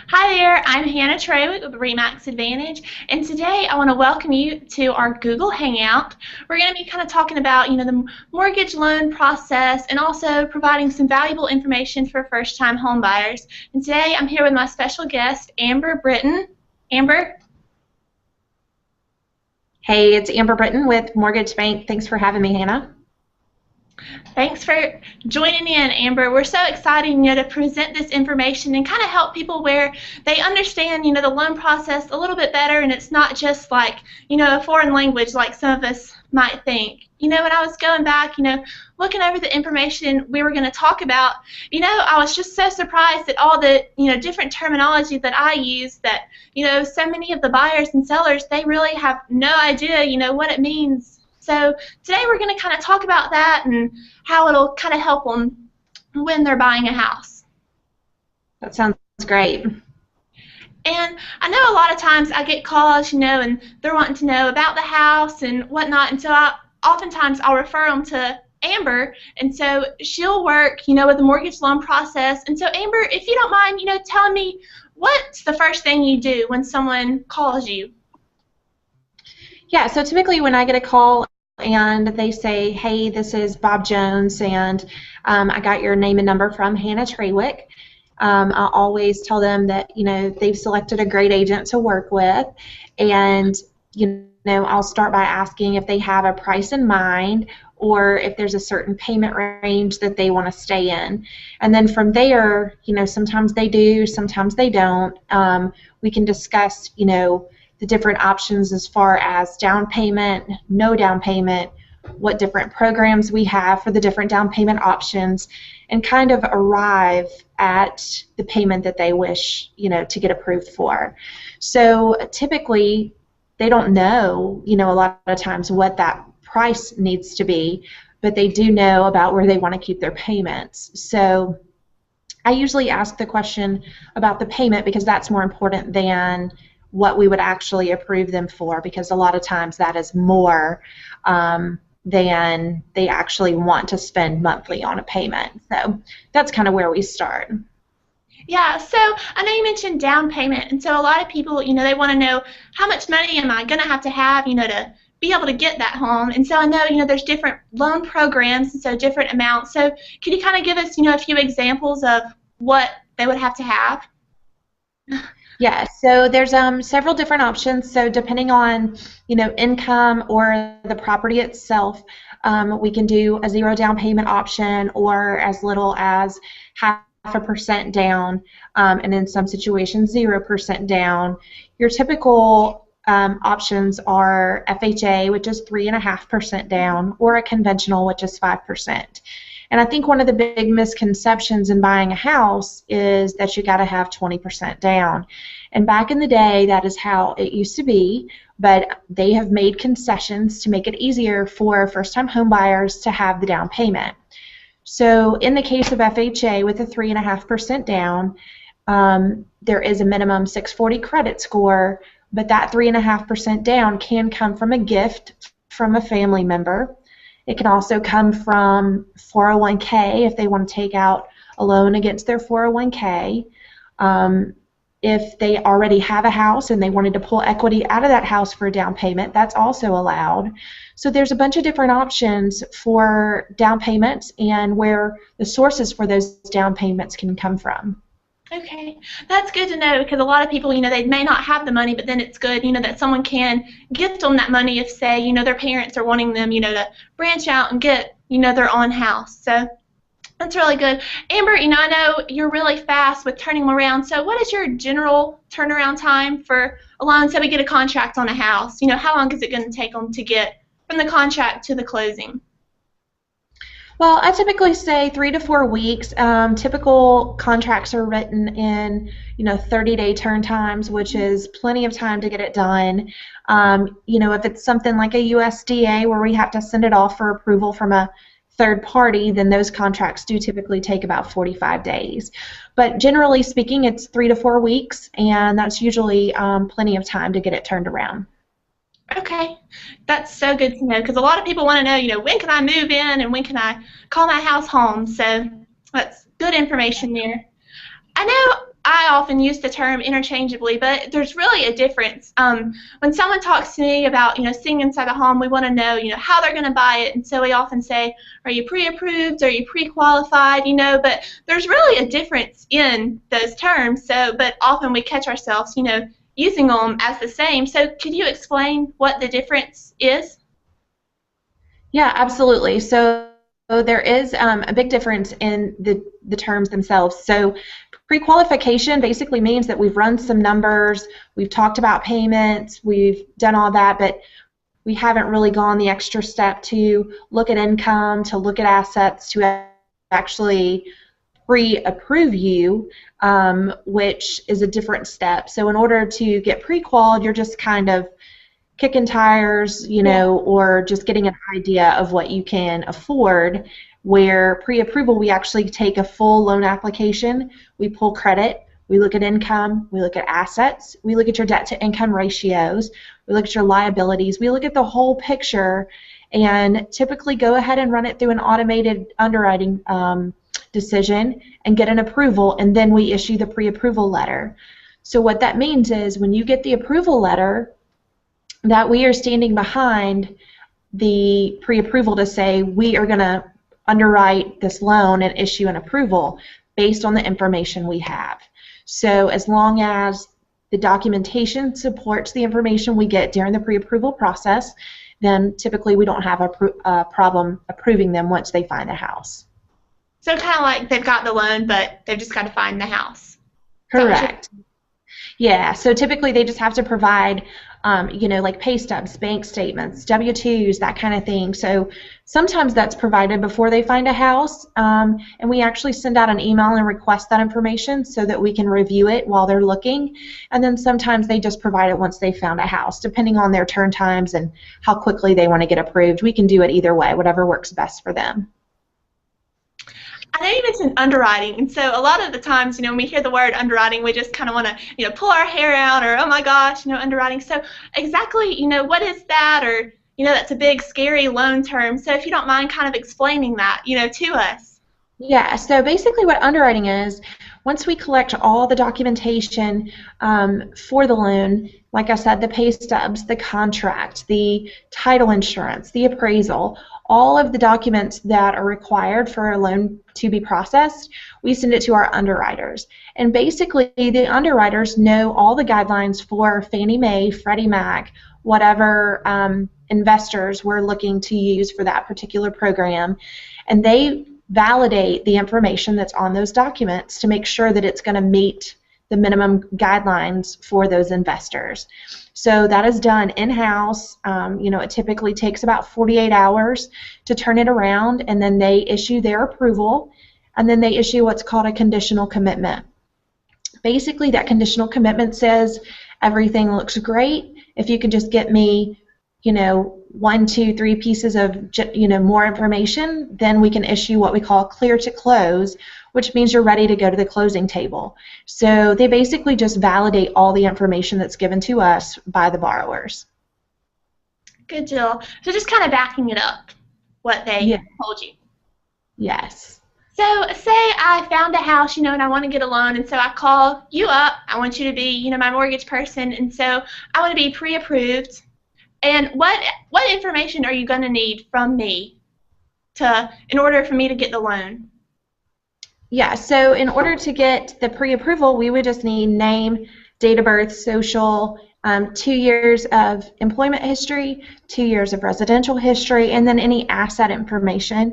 Hi there, I'm Hanna Traweek with Remax Advantage, and today I want to welcome you to our Google Hangout. We're going to be kind of talking about, the mortgage loan process and also providing some valuable information for first-time home buyers. And today I'm here with my special guest, Amber Britton. Amber? Hey, it's Amber Britton with Mortgage Bank. Thanks for having me, Hannah. Thanks for joining in, Amber. We're so excited, to present this information and kind of help people where they understand, the loan process a little bit better, and it's not just like, a foreign language like some of us might think. When I was going back, looking over the information we were going to talk about, I was just so surprised at all the, different terminology that I use that, so many of the buyers and sellers, they really have no idea, what it means. So today we're going to kind of talk about that and how it'll kind of help them when they're buying a house. That sounds great. And I know a lot of times I get calls, and they're wanting to know about the house and whatnot, and so oftentimes I'll refer them to Amber, and so she'll work, with the mortgage loan process. And so Amber, if you don't mind, telling me what's the first thing you do when someone calls you? Yeah, so typically when I get a call and they say, hey, this is Bob Jones, and I got your name and number from Hanna Traweek. I always tell them that, they've selected a great agent to work with, and, I'll start by asking if they have a price in mind or if there's a certain payment range that they want to stay in. And then from there, sometimes they do, sometimes they don't. We can discuss, the different options as far as down payment, no down payment, what different programs we have for the different down payment options, and kind of arrive at the payment that they wish, to get approved for. So typically, they don't know, a lot of times what that price needs to be, but they do know about where they want to keep their payments. So I usually ask the question about the payment because that's more important than what we would actually approve them for, because a lot of times that is more than they actually want to spend monthly on a payment. So that's kind of where we start. Yeah, so I know you mentioned down payment, and so a lot of people, they want to know how much money am I going to have, to be able to get that home. And so I know, there's different loan programs, and so different amounts. So can you kind of give us, a few examples of what they would have to have? Yeah, so there's several different options. So depending on, income or the property itself, we can do a 0 down payment option or as little as 0.5% down, and in some situations 0% down. Your typical options are FHA, which is 3.5% down, or a conventional, which is 5%. And I think one of the big misconceptions in buying a house is that you got to have 20% down. And back in the day, that is how it used to be, but they have made concessions to make it easier for first-time home buyers to have the down payment. So in the case of FHA with a 3.5% down, there is a minimum 640 credit score, but that 3.5% down can come from a gift from a family member. It can also come from 401k if they want to take out a loan against their 401k. If they already have a house and they wanted to pull equity out of that house for a down payment, that's also allowed. So there's a bunch of different options for down payments and where the sources for those down payments can come from. Okay, that's good to know, because a lot of people, they may not have the money, but then it's good, that someone can gift them that money if, say, their parents are wanting them, to branch out and get, their own house. So that's really good. Amber, I know you're really fast with turning them around. So what is your general turnaround time for a loan? Say we get a contract on a house. How long is it going to take them to get from the contract to the closing? Well, I typically say 3 to 4 weeks. Typical contracts are written in, 30-day turn times, which is plenty of time to get it done. If it's something like a USDA where we have to send it off for approval from a third party, then those contracts do typically take about 45 days. But generally speaking, it's 3 to 4 weeks, and that's usually plenty of time to get it turned around. Okay, that's so good to know, because a lot of people want to know, when can I move in and when can I call my house home? So that's good information there. I know I often use the term interchangeably, but there's really a difference. When someone talks to me about, seeing inside a home, we want to know, how they're going to buy it. And so we often say, are you pre-approved? Are you pre-qualified? But there's really a difference in those terms. So, but often we catch ourselves, using them as the same. So could you explain what the difference is? Yeah, absolutely. So there is a big difference in the terms themselves. So pre-qualification basically means that we've run some numbers, we've talked about payments, we've done all that, but we haven't really gone the extra step to look at income, to look at assets, to actually pre-approve you, which is a different step. So in order to get pre-qualified, you're just kind of kicking tires, or just getting an idea of what you can afford. Where pre-approval, we actually take a full loan application, we pull credit, we look at income, we look at assets, we look at your debt-to-income ratios, we look at your liabilities, we look at the whole picture, and typically go ahead and run it through an automated underwriting decision and get an approval, and then we issue the pre-approval letter. So what that means is when you get the approval letter, that we are standing behind the pre-approval to say we are going to underwrite this loan and issue an approval based on the information we have. So as long as the documentation supports the information we get during the pre-approval process, then typically we don't have a problem approving them once they find a house. So kind of like they've got the loan, but they've just got to find the house. Correct. Yeah, so typically they just have to provide, like pay stubs, bank statements, W-2s, that kind of thing. So sometimes that's provided before they find a house, and we actually send out an email and request that information so that we can review it while they're looking. And then sometimes they just provide it once they found a house, depending on their turn times and how quickly they want to get approved. We can do it either way, whatever works best for them. I know you mentioned underwriting, and so a lot of the times, when we hear the word underwriting, we just kind of want to, pull our hair out, or oh my gosh, underwriting. So exactly, what is that, or that's a big, scary loan term. So if you don't mind, kind of explaining that, to us. Yeah. So basically, what underwriting is, once we collect all the documentation for the loan, like I said, the pay stubs, the contract, the title insurance, the appraisal, all of the documents that are required for a loan to be processed, we send it to our underwriters. And basically, the underwriters know all the guidelines for Fannie Mae, Freddie Mac, whatever investors we're looking to use for that particular program, and they validate the information that's on those documents to make sure that it's going to meet the minimum guidelines for those investors. So that is done in-house. It typically takes about 48 hours to turn it around, and then they issue their approval, and then they issue what's called a conditional commitment. Basically, that conditional commitment says everything looks great. If you could just get me, 1, 2, 3 pieces of, more information, then we can issue what we call clear to close, which means you're ready to go to the closing table. So they basically just validate all the information that's given to us by the borrowers. Good deal. So just kind of backing it up, what they told you. Yes. So say I found a house, and I want to get a loan, and so I call you up. I want you to be, my mortgage person, and so I want to be pre-approved. And what information are you going to need from me in order for me to get the loan? Yeah, so in order to get the pre-approval, we would just need name, date of birth, social, 2 years of employment history, 2 years of residential history, and then any asset information.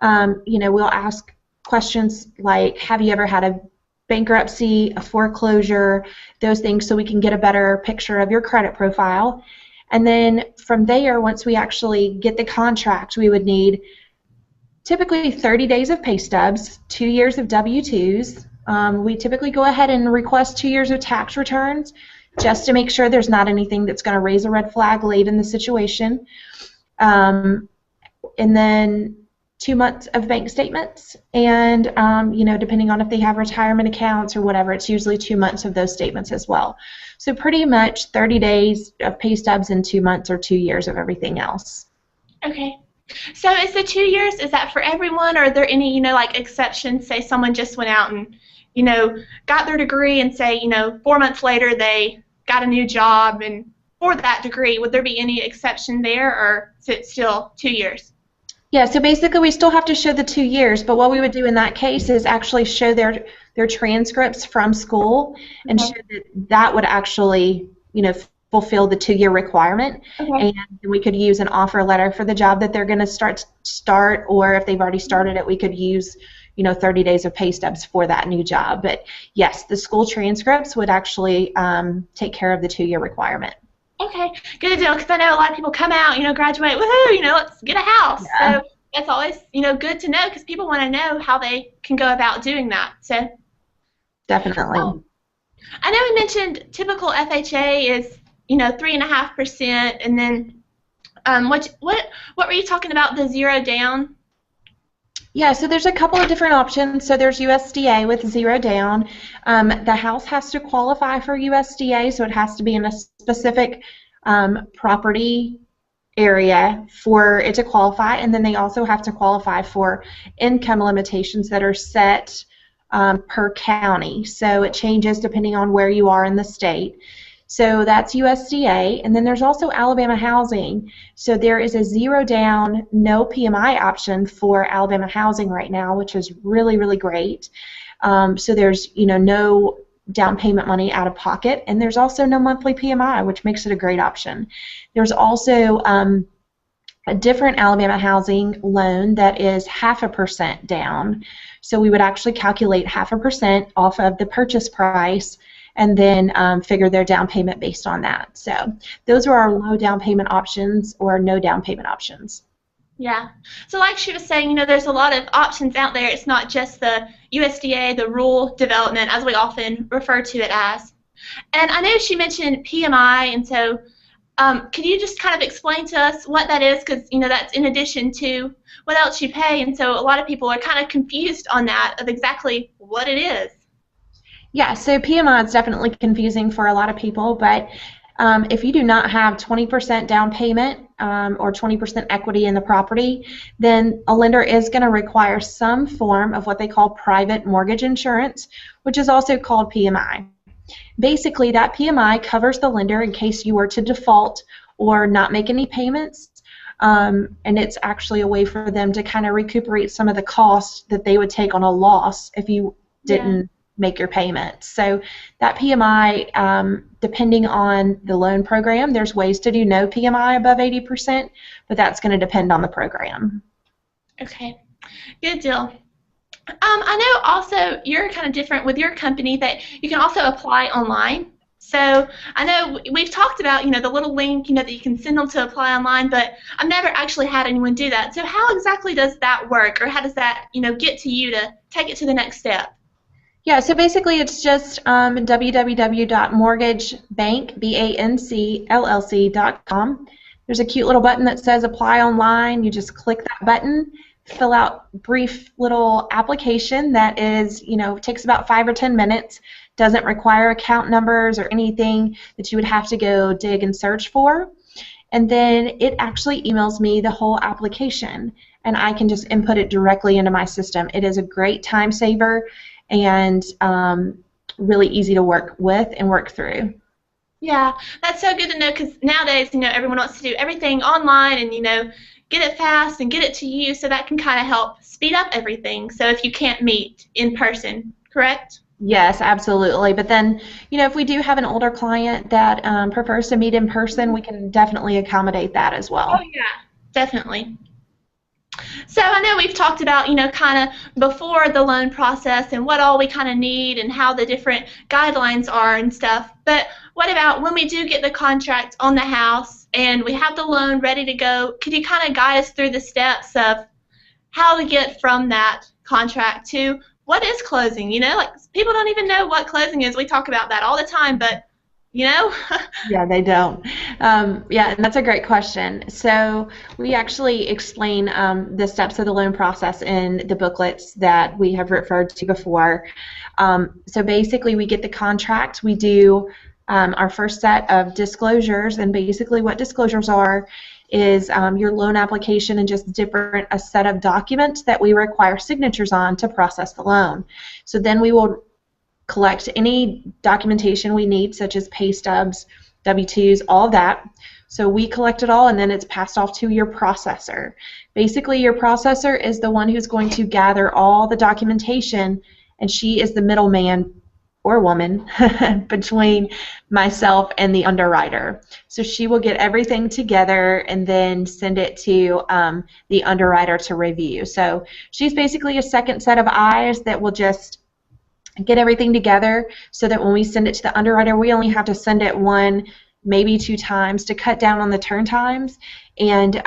We'll ask questions like, have you ever had a bankruptcy, a foreclosure, those things, so we can get a better picture of your credit profile. And then from there, once we actually get the contract, we would need typically 30 days of pay stubs, 2 years of W-2s. We typically go ahead and request 2 years of tax returns just to make sure there's not anything that's going to raise a red flag late in the situation. And then 2 months of bank statements, and depending on if they have retirement accounts or whatever, it's usually 2 months of those statements as well. So pretty much 30 days of pay stubs and 2 months or 2 years of everything else. Okay. So is the 2 years, is that for everyone, or are there any, like exceptions? Say someone just went out and got their degree and say, 4 months later they got a new job and for that degree, would there be any exception there, or is it still 2 years? Yeah, so basically we still have to show the 2 years, but what we would do in that case is actually show their transcripts from school and Okay. show that that would actually, fulfill the 2-year requirement. Okay. And we could use an offer letter for the job that they're going to start, or if they've already started it, we could use 30 days of pay stubs for that new job. But yes, the school transcripts would actually take care of the 2-year requirement. Okay, good deal. Because I know a lot of people come out, graduate, woohoo, let's get a house. Yeah. So that's always, good to know because people want to know how they can go about doing that. So Definitely. I know we mentioned typical FHA is, 3.5%, and then what were you talking about, the zero down? Yeah, so there's a couple of different options. So there's USDA with zero down. The house has to qualify for USDA, so it has to be in a specific property area for it to qualify, and then they also have to qualify for income limitations that are set per county. So it changes depending on where you are in the state. So that's USDA, and then there's also Alabama Housing. So there is a zero down, no PMI option for Alabama Housing right now, which is really, really great. So there's no down payment money out of pocket, and there's also no monthly PMI, which makes it a great option. There's also a different Alabama Housing loan that is 0.5% down. So we would actually calculate 0.5% off of the purchase price and then figure their down payment based on that. So those are our low down payment options or no down payment options. Yeah. So like she was saying, there's a lot of options out there. It's not just the USDA, the rural development, as we often refer to it as. And I know she mentioned PMI, and so could you just kind of explain to us what that is? Because, that's in addition to what else you pay, and so a lot of people are kind of confused on that of exactly what it is. Yeah, so PMI is definitely confusing for a lot of people, but if you do not have 20% down payment or 20% equity in the property, then a lender is going to require some form of what they call private mortgage insurance, which is also called PMI. Basically, that PMI covers the lender in case you were to default or not make any payments, and it's actually a way for them to kind of recuperate some of the costs that they would take on a loss if you didn't make your payments. So that PMI, depending on the loan program, there's ways to do no PMI above 80%, but that's going to depend on the program. Okay, good deal. I know also you're kind of different with your company that you can also apply online. So I know we've talked about, the little link, that you can send them to apply online, but I've never actually had anyone do that. So how exactly does that work, or how does that, get to you to take it to the next step? Yeah, so basically it's just www.mortgagebankllc.com. There's a cute little button that says apply online. You just click that button, fill out a brief little application that is, takes about 5 or 10 minutes, doesn't require account numbers or anything that you would have to go dig and search for. And then it actually emails me the whole application, and I can just input it directly into my system. It is a great time saver and really easy to work with and work through. Yeah, that's so good to know because nowadays, everyone wants to do everything online and, get it fast and get it to you, so that can kind of help speed up everything. So if you can't meet in person, correct? Yes, absolutely. But then, if we do have an older client that prefers to meet in person, we can definitely accommodate that as well. Oh, yeah, definitely. So I know we've talked about, kind of before the loan process and what all we kind of need and how the different guidelines are and stuff. But what about when we do get the contract on the house and we have the loan ready to go? Could you kind of guide us through the steps of how to get from that contract to what is closing? Like people don't even know what closing is. We talk about that all the time, but Yeah, they don't. Yeah, and that's a great question. So we actually explain the steps of the loan process in the booklets that we have referred to before. So basically we get the contract, we do our first set of disclosures, and basically what disclosures are is your loan application and just a set of documents that we require signatures on to process the loan. So then we will collect any documentation we need, such as pay stubs, W-2s, all of that. So we collect it all, and then it's passed off to your processor. Basically, your processor is the one who's going to gather all the documentation, and she is the middleman or woman between myself and the underwriter. So she will get everything together and then send it to the underwriter to review. So she's basically a second set of eyes that will just get everything together so that when we send it to the underwriter, we only have to send it one, maybe 2 times to cut down on the turn times and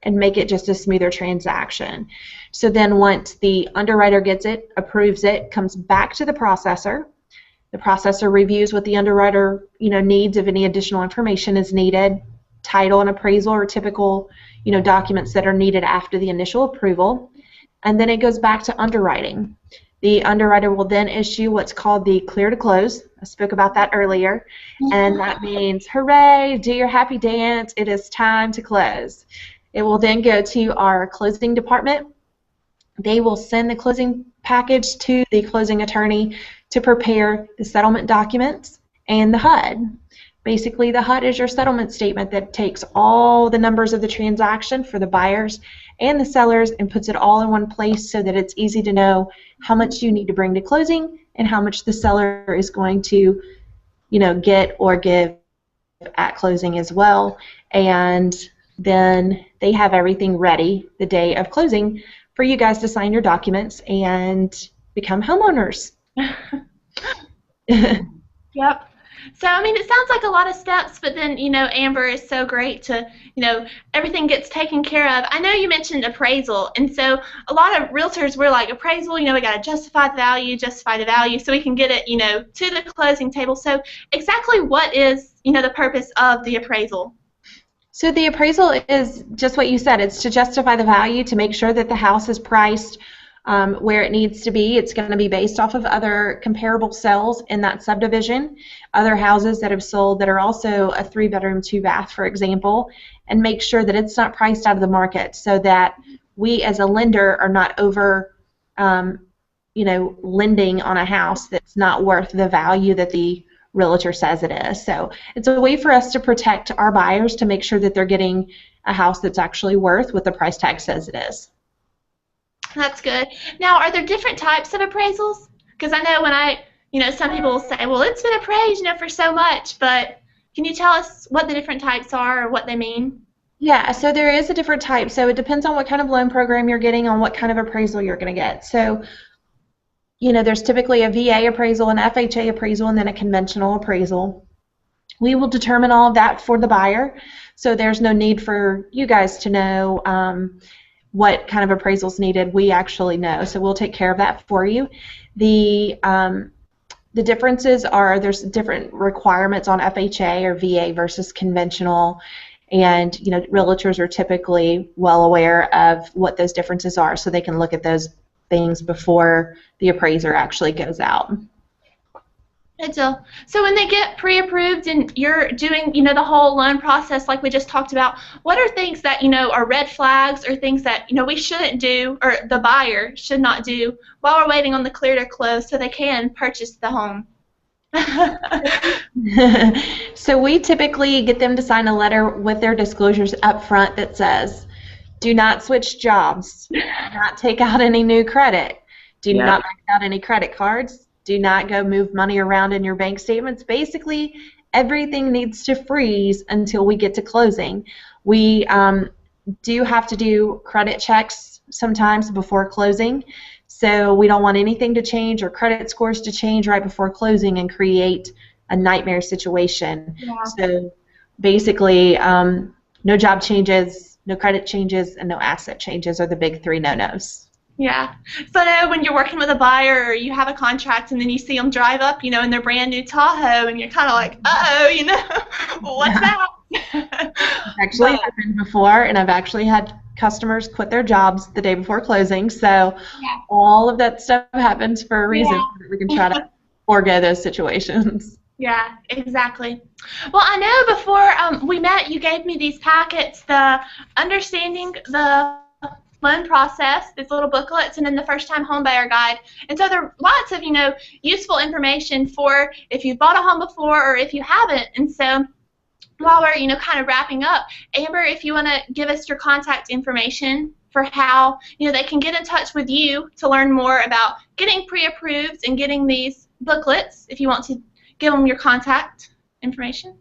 make it just a smoother transaction. So then once the underwriter gets it, approves it, comes back to the processor reviews what the underwriter needs, if any additional information is needed, title and appraisal are typical documents that are needed after the initial approval, and then it goes back to underwriting. The underwriter will then issue what's called the clear to close. I spoke about that earlier, and that means hooray, do your happy dance, it is time to close. It will then go to our closing department. They will send the closing package to the closing attorney to prepare the settlement documents and the HUD. Basically, the HUD is your settlement statement that takes all the numbers of the transaction for the buyers and the sellers and puts it all in one place so that it's easy to know how much you need to bring to closing and how much the seller is going to, get or give at closing as well. And then they have everything ready the day of closing for you guys to sign your documents and become homeowners. Yep. So, I mean, it sounds like a lot of steps, but then, Amber is so great to, everything gets taken care of. I know you mentioned appraisal, and so a lot of realtors, we're like, appraisal, we got to justify the value so we can get it, to the closing table. So exactly what is, the purpose of the appraisal? So the appraisal is just what you said. It's to justify the value, to make sure that the house is priced where it needs to be. It's going to be based off of other comparable sales in that subdivision, other houses that have sold that are also a 3-bedroom, 2-bath, for example, and make sure that it's not priced out of the market so that we as a lender are not over, lending on a house that's not worth the value that the realtor says it is. So it's a way for us to protect our buyers to make sure that they're getting a house that's actually worth what the price tag says it is. That's good. Now, are there different types of appraisals? Because I know when some people will say, well, it's been appraised, for so much, but can you tell us what the different types are or what they mean? Yeah, so there is a different type. So it depends on what kind of loan program you're getting, on what kind of appraisal you're going to get. So there's typically a VA appraisal, an FHA appraisal, and then a conventional appraisal. We will determine all of that for the buyer, so there's no need for you guys to know what kind of appraisal is needed. We actually know, so we'll take care of that for you. The differences are there's different requirements on FHA or VA versus conventional, and realtors are typically well aware of what those differences are, so they can look at those things before the appraiser actually goes out. Good deal. So when they get pre-approved and you're doing, the whole loan process like we just talked about, what are things that, are red flags or things that, we shouldn't do or the buyer should not do while we're waiting on the clear to close so they can purchase the home? So we typically get them to sign a letter with their disclosures up front that says, do not switch jobs, do not take out any new credit, do not max out any credit cards, do not go move money around in your bank statements. Basically, everything needs to freeze until we get to closing. We do have to do credit checks sometimes before closing, so we don't want anything to change or credit scores to change right before closing and create a nightmare situation. Yeah. So basically, no job changes, no credit changes, and no asset changes are the big 3 no-nos. Yeah. So I know when you're working with a buyer or you have a contract and then you see them drive up, in their brand new Tahoe and you're kind of like, uh-oh, what's that? It's actually happened before, and I've actually had customers quit their jobs the day before closing, so all of that stuff happens for a reason. So we can try to forego those situations. Yeah, exactly. Well, I know before we met, you gave me these packets, the understanding the loan process, these little booklets, and then the first-time homebuyer guide. And so there are lots of, useful information for if you've bought a home before or if you haven't. And so while we're, kind of wrapping up, Amber, if you want to give us your contact information for how, they can get in touch with you to learn more about getting pre-approved and getting these booklets, if you want to give them your contact information.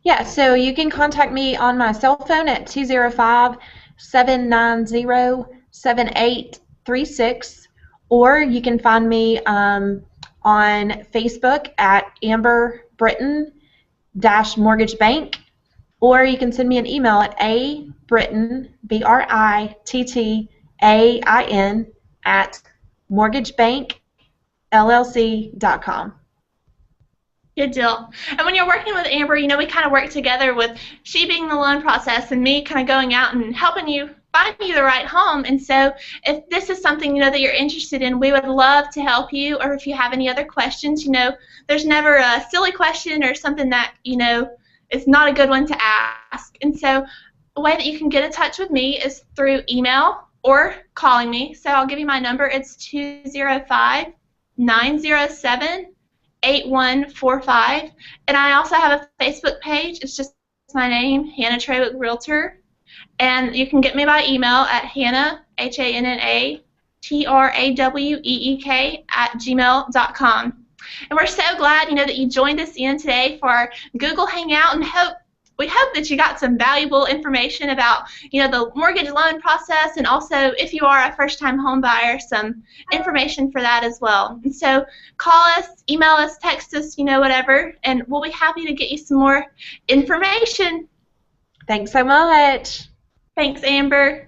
Yeah, so you can contact me on my cell phone at 205-790-7836, or you can find me on Facebook at Amber Britton Mortgage Bank, or you can send me an email at abritton, BRITTAIN, at mortgagebankllc.com. Good deal. And when you're working with Amber, we kind of work together with she being the loan process and me kind of going out and helping you find you the right home. And so if this is something, that you're interested in, we would love to help you. Or if you have any other questions, there's never a silly question or something that, is not a good one to ask. And so a way that you can get in touch with me is through email or calling me. So I'll give you my number. It's 205-907-8145, and I also have a Facebook page. It's just my name, Hanna Traweek Realtor, and you can get me by email at Hanna, HANNA TRAWEEK @gmail.com. And we're so glad, that you joined us in today for our Google Hangout, and we hope that you got some valuable information about, the mortgage loan process, and also if you are a first-time home buyer, some information for that as well. And so call us, email us, text us, whatever, and we'll be happy to get you some more information. Thanks so much. Thanks, Amber.